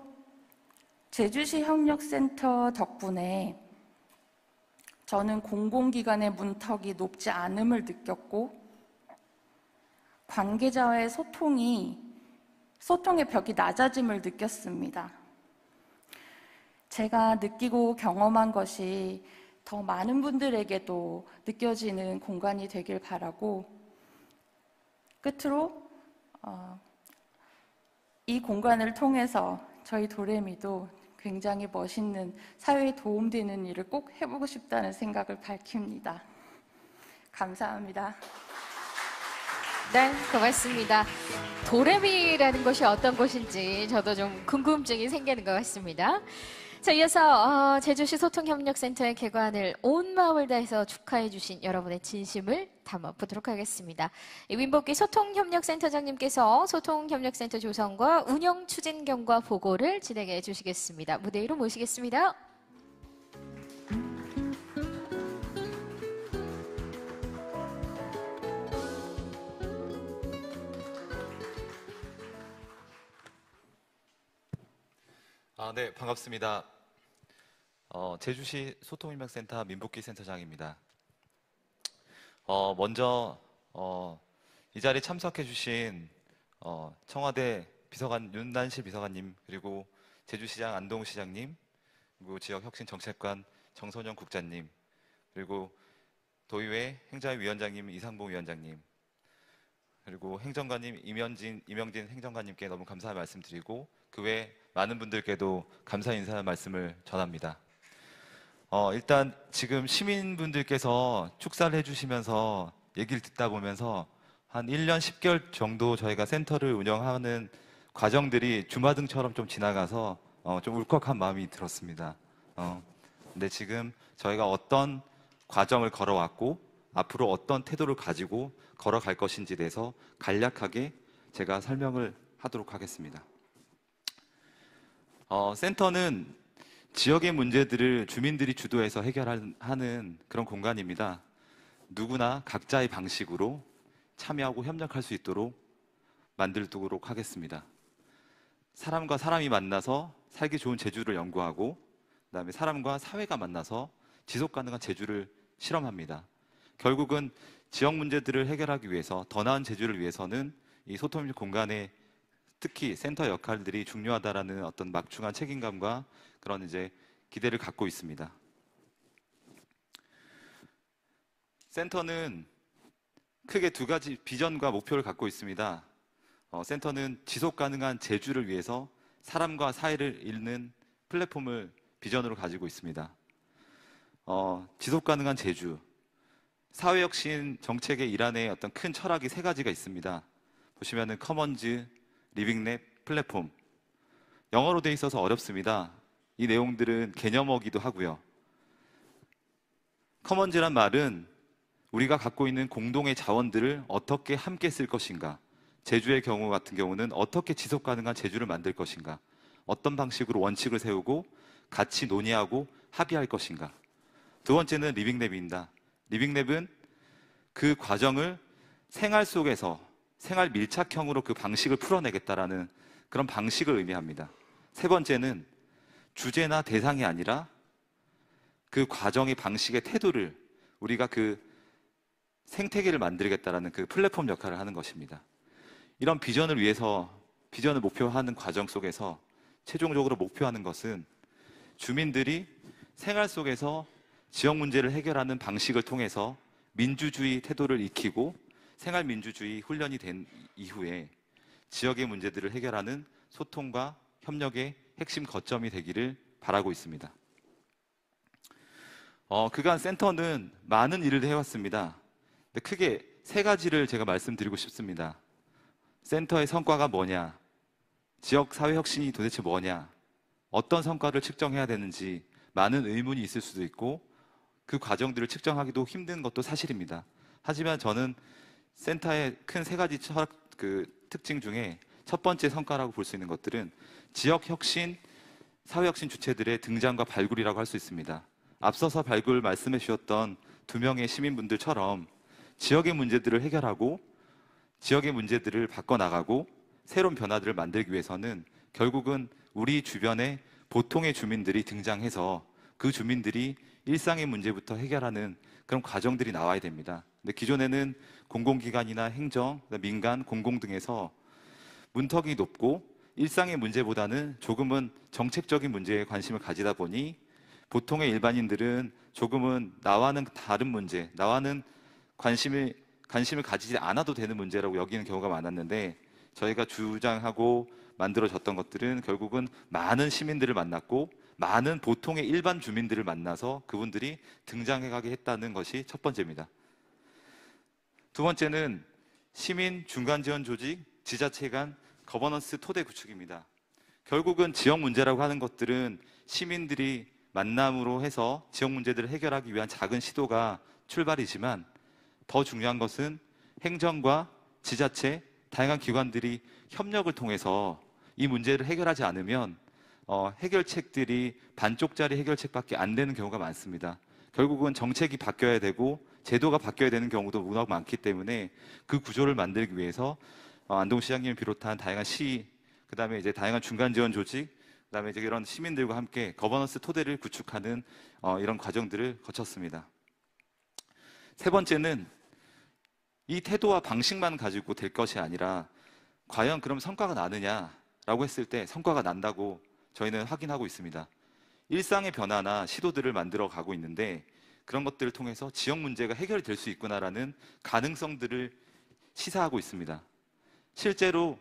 제주시 협력센터 덕분에 저는 공공기관의 문턱이 높지 않음을 느꼈고 관계자와의 소통의 벽이 낮아짐을 느꼈습니다. 제가 느끼고 경험한 것이 더 많은 분들에게도 느껴지는 공간이 되길 바라고 끝으로 이 공간을 통해서 저희 도레미도 굉장히 멋있는 사회에 도움되는 일을 꼭 해보고 싶다는 생각을 밝힙니다. 감사합니다. 네, 고맙습니다. 도레미라는 곳이 어떤 곳인지 저도 좀 궁금증이 생기는 것 같습니다. 자, 이어서 제주시 소통협력센터의 개관을 온 마음을 다해서 축하해 주신 여러분의 진심을 담아보도록 하겠습니다. 민복기 소통협력센터장님께서 소통협력센터 조성과 운영 추진 경과 보고를 진행해 주시겠습니다. 무대 위로 모시겠습니다. 네, 반갑습니다. 제주시 소통협력센터 민복기 센터장입니다. 먼저 이 자리에 참석해 주신 청와대 비서관 윤단실 비서관님, 그리고 제주시장 안동우 시장님, 그리고 지역혁신정책관 정선영 국장님, 그리고 도의회 행자위원장님 이상봉 위원장님, 그리고 행정관님 이명진 행정관님께 너무 감사의 말씀드리고 그 외 많은 분들께도 감사 인사의 말씀을 전합니다. 일단 지금 시민분들께서 축사를 해주시면서 얘기를 듣다 보면서 한 1년 10개월 정도 저희가 센터를 운영하는 과정들이 주마등처럼 좀 지나가서 좀 울컥한 마음이 들었습니다. 근데 지금 저희가 어떤 과정을 걸어왔고 앞으로 어떤 태도를 가지고 걸어갈 것인지에 대해서 간략하게 제가 설명을 하도록 하겠습니다. 센터는 지역의 문제들을 주민들이 주도해서 해결하는 그런 공간입니다. 누구나 각자의 방식으로 참여하고 협력할 수 있도록 만들도록 하겠습니다. 사람과 사람이 만나서 살기 좋은 제주를 연구하고 그다음에 사람과 사회가 만나서 지속 가능한 제주를 실험합니다. 결국은 지역 문제들을 해결하기 위해서 더 나은 제주를 위해서는 이 소통 공간의 특히 센터 역할들이 중요하다라는 어떤 막중한 책임감과 그런 이제 기대를 갖고 있습니다. 센터는 크게 두 가지 비전과 목표를 갖고 있습니다. 센터는 지속 가능한 제주를 위해서 사람과 사회를 잇는 플랫폼을 비전으로 가지고 있습니다. 지속 가능한 제주, 사회혁신 정책의 일환의 어떤 큰 철학이 세 가지가 있습니다. 보시면은 커먼즈, 리빙랩, 플랫폼. 영어로 돼 있어서 어렵습니다. 이 내용들은 개념어기도 하고요. 커먼즈란 말은 우리가 갖고 있는 공동의 자원들을 어떻게 함께 쓸 것인가, 제주의 경우 같은 경우는 어떻게 지속 가능한 제주를 만들 것인가, 어떤 방식으로 원칙을 세우고 같이 논의하고 합의할 것인가. 두 번째는 리빙랩입니다. 리빙랩은 그 과정을 생활 속에서 생활 밀착형으로 그 방식을 풀어내겠다라는 그런 방식을 의미합니다. 세 번째는 주제나 대상이 아니라 그 과정의 방식의 태도를 우리가 그 생태계를 만들겠다라는 그 플랫폼 역할을 하는 것입니다. 이런 비전을 위해서 비전을 목표하는 과정 속에서 최종적으로 목표하는 것은 주민들이 생활 속에서 지역 문제를 해결하는 방식을 통해서 민주주의 태도를 익히고 생활 민주주의 훈련이 된 이후에 지역의 문제들을 해결하는 소통과 협력의 핵심 거점이 되기를 바라고 있습니다. 그간 센터는 많은 일을 해왔습니다. 근데 크게 세 가지를 제가 말씀드리고 싶습니다. 센터의 성과가 뭐냐, 지역 사회 혁신이 도대체 뭐냐, 어떤 성과를 측정해야 되는지 많은 의문이 있을 수도 있고 그 과정들을 측정하기도 힘든 것도 사실입니다. 하지만 저는 센터의 큰 세 가지 특징 중에 첫 번째 성과라고 볼 수 있는 것들은 지역 혁신, 사회 혁신 주체들의 등장과 발굴이라고 할 수 있습니다. 앞서서 발굴 말씀해 주셨던 두 명의 시민분들처럼 지역의 문제들을 해결하고 지역의 문제들을 바꿔나가고 새로운 변화들을 만들기 위해서는 결국은 우리 주변에 보통의 주민들이 등장해서 그 주민들이 일상의 문제부터 해결하는 그런 과정들이 나와야 됩니다. 근데 기존에는 공공기관이나 행정, 민간, 공공 등에서 문턱이 높고 일상의 문제보다는 조금은 정책적인 문제에 관심을 가지다 보니 보통의 일반인들은 조금은 나와는 다른 문제, 나와는 관심을 가지지 않아도 되는 문제라고 여기는 경우가 많았는데 저희가 주장하고 만들어졌던 것들은 결국은 많은 시민들을 만났고 많은 보통의 일반 주민들을 만나서 그분들이 등장해가게 했다는 것이 첫 번째입니다. 두 번째는 시민 중간 지원 조직, 지자체 간 거버넌스 토대 구축입니다. 결국은 지역 문제라고 하는 것들은 시민들이 만남으로 해서 지역 문제들을 해결하기 위한 작은 시도가 출발이지만 더 중요한 것은 행정과 지자체, 다양한 기관들이 협력을 통해서 이 문제를 해결하지 않으면 해결책들이 반쪽짜리 해결책밖에 안 되는 경우가 많습니다. 결국은 정책이 바뀌어야 되고 제도가 바뀌어야 되는 경우도 워낙 많기 때문에 그 구조를 만들기 위해서 안동시장님을 비롯한 다양한 그다음에 이제 다양한 중간 지원 조직, 그다음에 이제 이런 시민들과 함께 거버넌스 토대를 구축하는 이런 과정들을 거쳤습니다. 세 번째는 이 태도와 방식만 가지고 될 것이 아니라 과연 그럼 성과가 나느냐라고 했을 때 성과가 난다고 저희는 확인하고 있습니다. 일상의 변화나 시도들을 만들어 가고 있는데 그런 것들을 통해서 지역 문제가 해결이 될 수 있구나라는 가능성들을 시사하고 있습니다. 실제로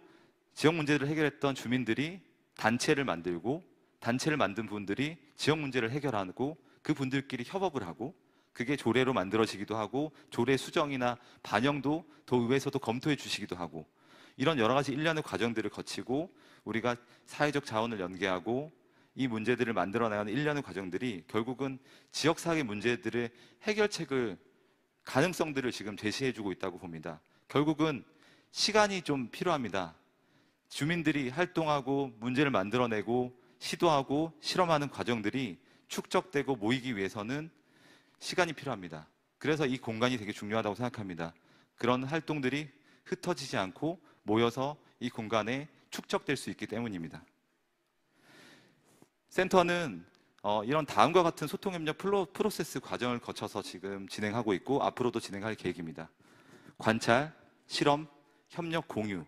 지역 문제를 해결했던 주민들이 단체를 만들고 단체를 만든 분들이 지역 문제를 해결하고 그 분들끼리 협업을 하고 그게 조례로 만들어지기도 하고 조례 수정이나 반영도 도의회에서도 검토해 주시기도 하고 이런 여러 가지 일련의 과정들을 거치고 우리가 사회적 자원을 연계하고 이 문제들을 만들어 나가는 일련의 과정들이 결국은 지역사회 문제들의 해결책을 가능성들을 지금 제시해 주고 있다고 봅니다. 결국은 시간이 좀 필요합니다. 주민들이 활동하고 문제를 만들어내고 시도하고 실험하는 과정들이 축적되고 모이기 위해서는 시간이 필요합니다. 그래서 이 공간이 되게 중요하다고 생각합니다. 그런 활동들이 흩어지지 않고 모여서 이 공간에 축적될 수 있기 때문입니다. 센터는 이런 다음과 같은 소통협력 프로세스 과정을 거쳐서 지금 진행하고 있고 앞으로도 진행할 계획입니다. 관찰, 실험, 협력, 공유.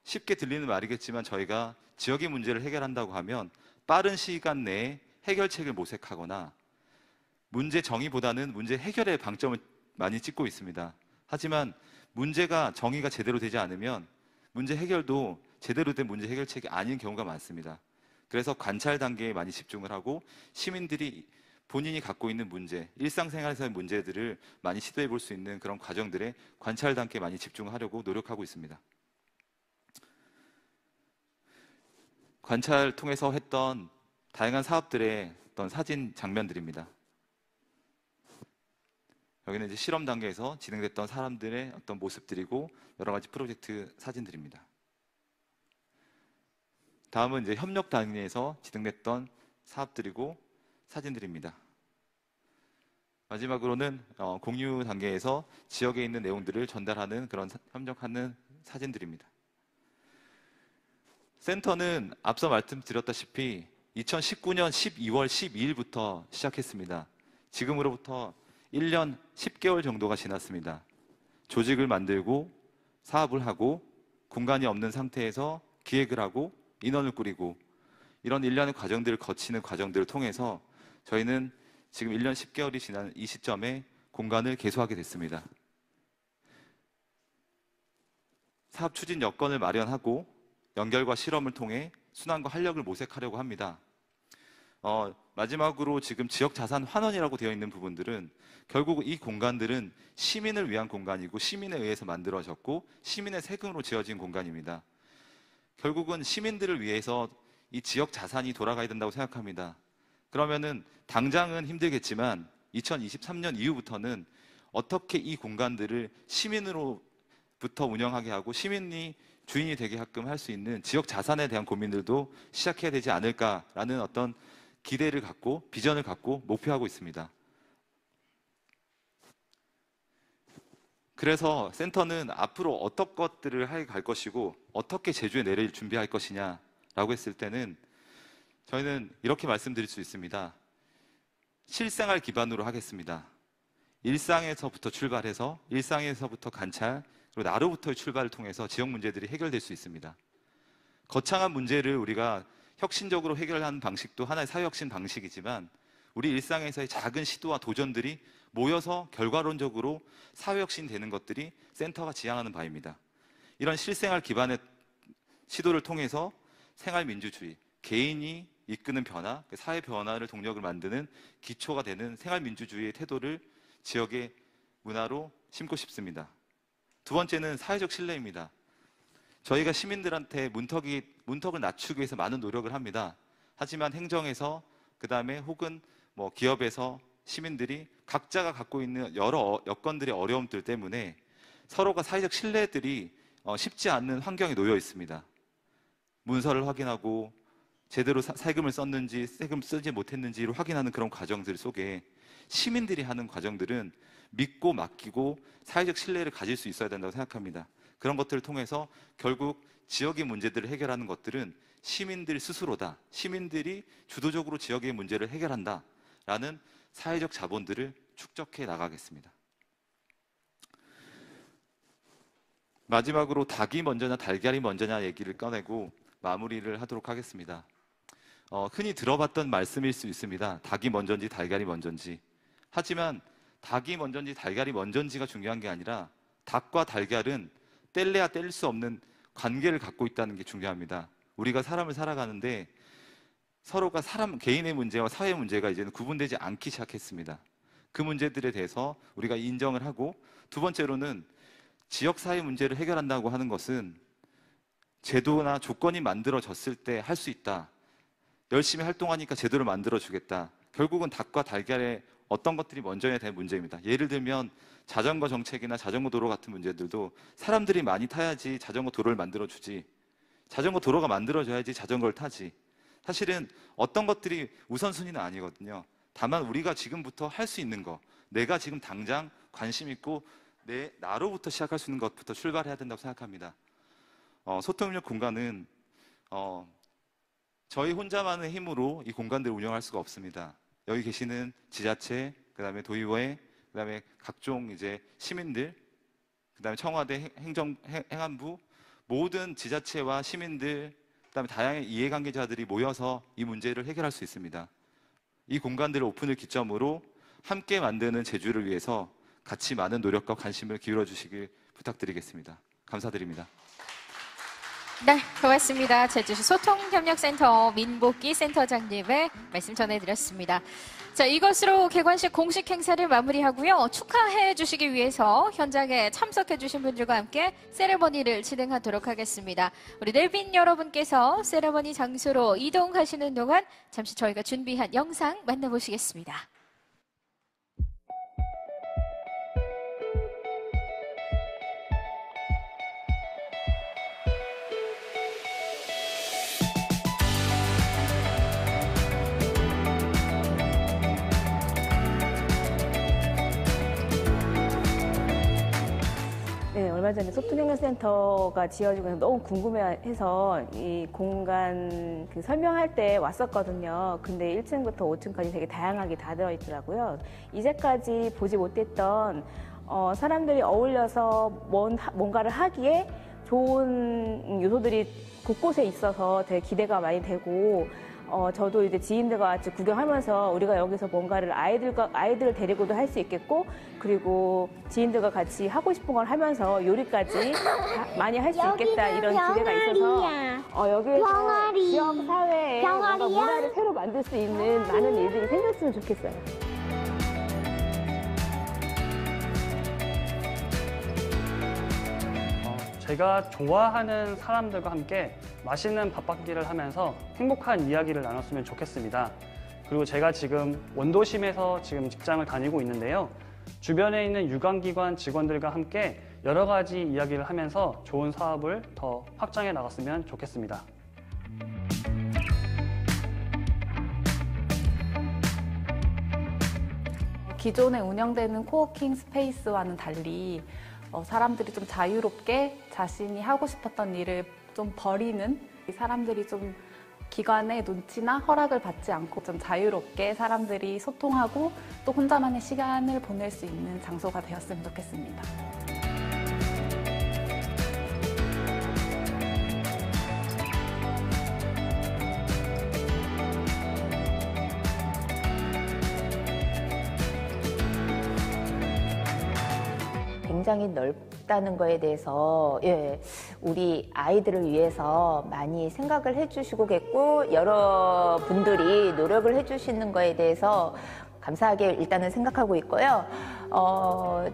쉽게 들리는 말이겠지만 저희가 지역의 문제를 해결한다고 하면 빠른 시간 내에 해결책을 모색하거나 문제 정의보다는 문제 해결에 방점을 많이 찍고 있습니다. 하지만 문제가 정의가 제대로 되지 않으면 문제 해결도 제대로 된 문제 해결책이 아닌 경우가 많습니다. 그래서 관찰 단계에 많이 집중을 하고 시민들이 본인이 갖고 있는 문제, 일상생활에서의 문제들을 많이 시도해 볼 수 있는 그런 과정들에 관찰 단계에 많이 집중하려고 노력하고 있습니다. 관찰 통해서 했던 다양한 사업들의 어떤 사진 장면들입니다. 여기는 이제 실험 단계에서 진행됐던 사람들의 어떤 모습들이고 여러 가지 프로젝트 사진들입니다. 다음은 이제 협력 단계에서 진행됐던 사업들이고 사진들입니다. 마지막으로는 공유 단계에서 지역에 있는 내용들을 전달하는 그런 협력하는 사진들입니다. 센터는 앞서 말씀드렸다시피 2019년 12월 12일부터 시작했습니다. 지금으로부터 1년 10개월 정도가 지났습니다. 조직을 만들고 사업을 하고 공간이 없는 상태에서 기획을 하고 인원을 꾸리고 이런 일련의 과정들을 거치는 과정들을 통해서 저희는 지금 1년 10개월이 지난 이 시점에 공간을 개소하게 됐습니다. 사업 추진 여건을 마련하고 연결과 실험을 통해 순환과 활력을 모색하려고 합니다. 마지막으로 지금 지역자산 환원이라고 되어 있는 부분들은 결국 이 공간들은 시민을 위한 공간이고 시민에 의해서 만들어졌고 시민의 세금으로 지어진 공간입니다. 결국은 시민들을 위해서 이 지역 자산이 돌아가야 된다고 생각합니다. 그러면은 당장은 힘들겠지만 2023년 이후부터는 어떻게 이 공간들을 시민으로부터 운영하게 하고 시민이 주인이 되게끔 할 수 있는 지역 자산에 대한 고민들도 시작해야 되지 않을까라는 어떤 기대를 갖고 비전을 갖고 목표하고 있습니다. 그래서 센터는 앞으로 어떤 것들을 할 것이고 어떻게 제주에 내릴 준비할 것이냐라고 했을 때는 저희는 이렇게 말씀드릴 수 있습니다. 실생활 기반으로 하겠습니다. 일상에서부터 출발해서 일상에서부터 관찰 그리고 나로부터의 출발을 통해서 지역 문제들이 해결될 수 있습니다. 거창한 문제를 우리가 혁신적으로 해결하는 방식도 하나의 사회혁신 방식이지만 우리 일상에서의 작은 시도와 도전들이 모여서 결과론적으로 사회혁신 되는 것들이 센터가 지향하는 바입니다. 이런 실생활 기반의 시도를 통해서 생활민주주의, 개인이 이끄는 변화, 사회 변화를 동력을 만드는 기초가 되는 생활민주주의의 태도를 지역의 문화로 심고 싶습니다. 두 번째는 사회적 신뢰입니다. 저희가 시민들한테 문턱을 낮추기 위해서 많은 노력을 합니다. 하지만 행정에서 그다음에 혹은 기업에서 시민들이 각자가 갖고 있는 여러 여건들의 어려움들 때문에 서로가 사회적 신뢰들이 쉽지 않은 환경에 놓여 있습니다. 문서를 확인하고 제대로 세금을 썼는지 세금 쓰지 못했는지를 확인하는 그런 과정들 속에 시민들이 하는 과정들은 믿고 맡기고 사회적 신뢰를 가질 수 있어야 된다고 생각합니다. 그런 것들을 통해서 결국 지역의 문제들을 해결하는 것들은 시민들 스스로다. 시민들이 주도적으로 지역의 문제를 해결한다. 라는 사회적 자본들을 축적해 나가겠습니다. 마지막으로 닭이 먼저냐 달걀이 먼저냐 얘기를 꺼내고 마무리를 하도록 하겠습니다. 흔히 들어봤던 말씀일 수 있습니다. 닭이 먼저인지 달걀이 먼저인지. 하지만 닭이 먼저인지 달걀이 먼저인지가 중요한 게 아니라 닭과 달걀은 뗄래야 뗄 수 없는 관계를 갖고 있다는 게 중요합니다. 우리가 사람을 살아가는데 서로가 개인의 문제와 사회 문제가 이제는 구분되지 않기 시작했습니다. 그 문제들에 대해서 우리가 인정을 하고, 두 번째로는 지역사회 문제를 해결한다고 하는 것은 제도나 조건이 만들어졌을 때 할 수 있다. 열심히 활동하니까 제도를 만들어주겠다. 결국은 닭과 달걀의 어떤 것들이 먼저야 될 문제입니다. 예를 들면 자전거 정책이나 자전거 도로 같은 문제들도 사람들이 많이 타야지 자전거 도로를 만들어주지, 자전거 도로가 만들어져야지 자전거를 타지. 사실은 어떤 것들이 우선순위는 아니거든요. 다만 우리가 지금부터 할 수 있는 거, 내가 지금 당장 관심 있고 나로부터 시작할 수 있는 것부터 출발해야 된다고 생각합니다. 소통협력 공간은 저희 혼자만의 힘으로 이 공간들을 운영할 수가 없습니다. 여기 계시는 지자체, 그다음에 도의회, 그다음에 각종 이제 시민들, 그다음에 청와대 행안부, 모든 지자체와 시민들, 그다음에 다양한 이해관계자들이 모여서 이 문제를 해결할 수 있습니다. 이 공간들을 오픈을 기점으로 함께 만드는 제주를 위해서 같이 많은 노력과 관심을 기울여 주시길 부탁드리겠습니다. 감사드립니다. 네, 고맙습니다. 제주시 소통협력센터 민복기 센터장님의 말씀 전해드렸습니다. 자, 이것으로 개관식 공식 행사를 마무리하고요. 축하해 주시기 위해서 현장에 참석해 주신 분들과 함께 세레머니를 진행하도록 하겠습니다. 우리 내빈 여러분께서 세레머니 장소로 이동하시는 동안 잠시 저희가 준비한 영상 만나보시겠습니다. 네, 얼마 전에 소통협력센터가 지어지고 너무 궁금해해서 이 공간 설명할 때 왔었거든요. 근데 1층부터 5층까지 되게 다양하게 다 들어있더라고요. 이제까지 보지 못했던 사람들이 어울려서 뭔가를 하기에 좋은 요소들이 곳곳에 있어서 되게 기대가 많이 되고, 저도 이제 지인들과 같이 구경하면서 우리가 여기서 뭔가를 아이들을 데리고도 할 수 있겠고, 그리고 지인들과 같이 하고 싶은 걸 하면서 요리까지 많이 할 수 있겠다, 이런 기대가 있어서 여기에서 지역 사회에 뭔가 문화를 새로 만들 수 있는 많은 일들이 생겼으면 좋겠어요. 제가 좋아하는 사람들과 함께 맛있는 밥박기를 하면서 행복한 이야기를 나눴으면 좋겠습니다. 그리고 제가 지금 원도심에서 지금 직장을 다니고 있는데요. 주변에 있는 유관기관 직원들과 함께 여러 가지 이야기를 하면서 좋은 사업을 더 확장해 나갔으면 좋겠습니다. 기존에 운영되는 코워킹 스페이스와는 달리 사람들이 좀 자유롭게 자신이 하고 싶었던 일을 좀 버리는, 사람들이 좀 기관의 눈치나 허락을 받지 않고 좀 자유롭게 사람들이 소통하고 또 혼자만의 시간을 보낼 수 있는 장소가 되었으면 좋겠습니다. 굉장히 넓다는 거에 대해서 우리 아이들을 위해서 많이 생각을 해주시고겠고, 여러분들이 노력을 해주시는 거에 대해서 감사하게 일단은 생각하고 있고요.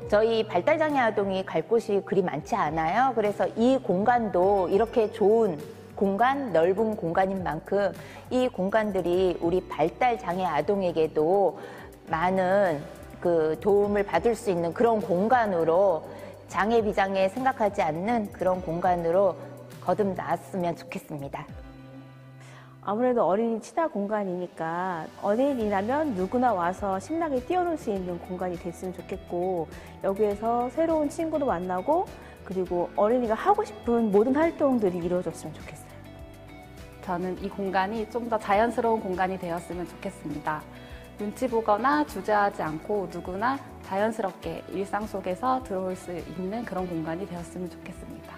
저희 발달장애 아동이 갈 곳이 그리 많지 않아요. 그래서 이 공간도 이렇게 좋은 공간, 넓은 공간인 만큼 이 공간들이 우리 발달장애 아동에게도 많은 도움을 받을 수 있는 그런 공간으로, 장애 비장애 생각하지 않는 그런 공간으로 거듭났으면 좋겠습니다. 아무래도 어린이 친화 공간이니까 어린이라면 누구나 와서 신나게 뛰어놀 수 있는 공간이 됐으면 좋겠고, 여기에서 새로운 친구도 만나고, 그리고 어린이가 하고 싶은 모든 활동들이 이루어졌으면 좋겠어요. 저는 이 공간이 좀 더 자연스러운 공간이 되었으면 좋겠습니다. 눈치 보거나 주저하지 않고 누구나 자연스럽게 일상 속에서 들어올 수 있는 그런 공간이 되었으면 좋겠습니다.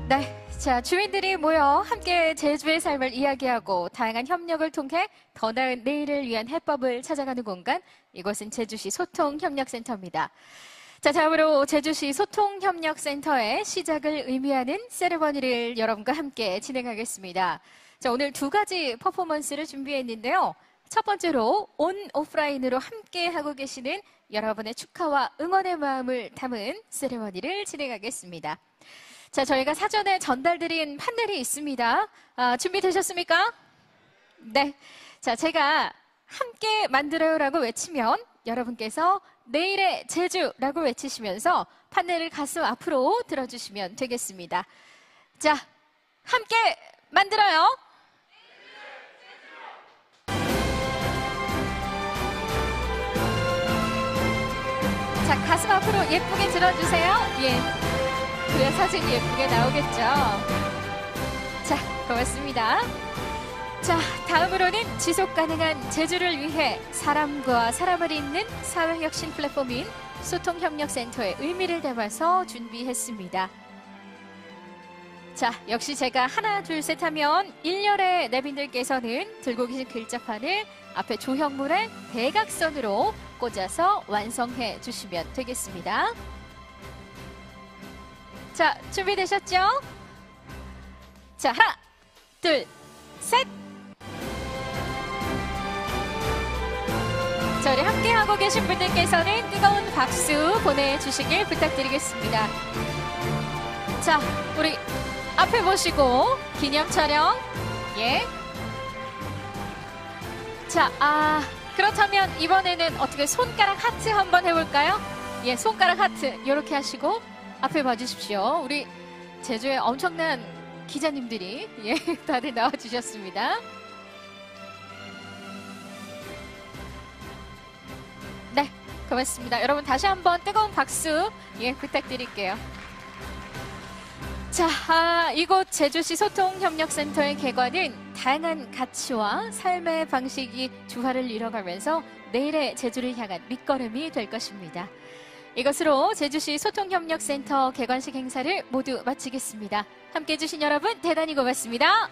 네, 자, 주민들이 모여 함께 제주의 삶을 이야기하고 다양한 협력을 통해 더 나은 내일을 위한 해법을 찾아가는 공간, 이곳은 제주시 소통협력센터입니다. 자, 다음으로 제주시 소통협력센터의 시작을 의미하는 세레머니를 여러분과 함께 진행하겠습니다. 자, 오늘 두 가지 퍼포먼스를 준비했는데요. 첫 번째로 온 오프라인으로 함께 하고 계시는 여러분의 축하와 응원의 마음을 담은 세레머니를 진행하겠습니다. 자, 저희가 사전에 전달드린 판넬이 있습니다. 준비되셨습니까? 네. 자, 제가 함께 만들어요라고 외치면 여러분께서 내일의 제주라고 외치시면서 판넬을 가슴 앞으로 들어주시면 되겠습니다. 자, 함께 만들어요. 자, 가슴 앞으로 예쁘게 들어주세요. 예. 그래야 사진이 예쁘게 나오겠죠. 자, 고맙습니다. 자, 다음으로는 지속가능한 제주를 위해 사람과 사람을 잇는 사회혁신 플랫폼인 소통협력센터의 의미를 담아서 준비했습니다. 자, 역시 제가 하나, 둘, 셋 하면 일렬의 내빈들께서는 들고 계신 글자판을 앞에 조형물의 대각선으로 꽂아서 완성해 주시면 되겠습니다. 자, 준비되셨죠? 자, 하나, 둘, 셋! 저를 함께하고 계신 분들께서는 뜨거운 박수 보내주시길 부탁드리겠습니다. 자, 우리 앞에 보시고 기념 촬영. 예. 자, 그렇다면 이번에는 어떻게 손가락 하트 한번 해볼까요? 예, 손가락 하트 이렇게 하시고 앞에 봐주십시오. 우리 제주의 엄청난 기자님들이 예, 다들 나와주셨습니다. 네, 고맙습니다. 여러분 다시 한번 뜨거운 박수 예, 부탁드릴게요. 자, 이곳 제주시 소통협력센터의 개관은 다양한 가치와 삶의 방식이 주화를 이뤄가면서 내일의 제주를 향한 밑거름이 될 것입니다. 이것으로 제주시 소통협력센터 개관식 행사를 모두 마치겠습니다. 함께해 주신 여러분 대단히 고맙습니다.